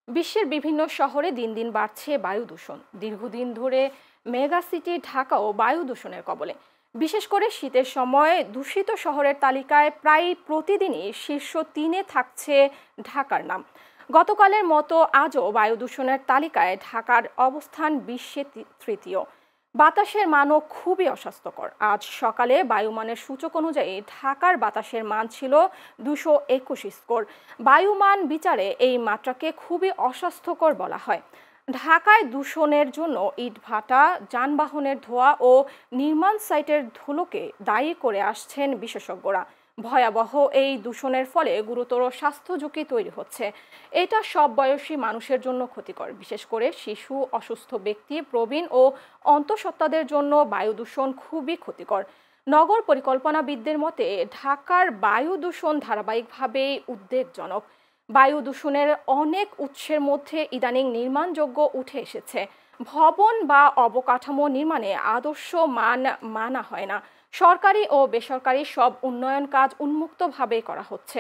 বিশ্বের বিভিন্ন শহরে দিন দিন বাড়ছে বায়ু দূষণ। দীর্ঘদিন ধরে মেগা সিটি ঢাকাও বায়ু দূষণের কবলে। বিশেষ করে শীতের সময় দূষিত শহরের তালিকায় প্রায় প্রতিদিনই শীর্ষ 3-এ থাকছে ঢাকার নাম। গতকালের মতো আজও বায়ু দূষণের তালিকায় ঢাকার অবস্থান বিশ্বে তৃতীয়। বাতাসের মানও খুবই অস্বাস্থ্যকর। আজ সকালে বায়ুমানের সূচক অনুযায়ী ঢাকার বাতাসের মান ছিল 221 স্কোর। বায়ুমান বিচারে এই মাত্রাকে খুবই অস্বাস্থ্যকর বলা হয়। ঢাকায় দূষণের জন্য ইটভাটা, যানবাহনের ধোঁয়া ও নির্মাণ সাইটের ধুলোকে দায়ী করে আসছেন বিশেষজ্ঞরা। ভয়াবহ এই দূষণের ফলে গুরুতর স্বাস্থ্য ঝুঁকি তৈরি হচ্ছে। এটা সব বয়সী মানুষের জন্য ক্ষতিকর, বিশেষ করে শিশু, অসুস্থ ব্যক্তি, প্রবীণ ও অন্তঃসত্ত্বাদের জন্য বায়ু দূষণ খুবই ক্ষতিকর। নগর পরিকল্পনাবিদদের মতে ঢাকার বায়ু দূষণ ধারাবাহিকভাবেই উদ্বেগজনক। বায়ু দূষণের অনেক উৎসের মধ্যে ইদানিং নির্মাণযোগ্য উঠে এসেছে। ভবন বা অবকাঠামো নির্মাণে আদর্শ মান মানা হয় না। সরকারি ও বেসরকারি সব উন্নয়ন কাজ উন্মুক্তভাবে করা হচ্ছে।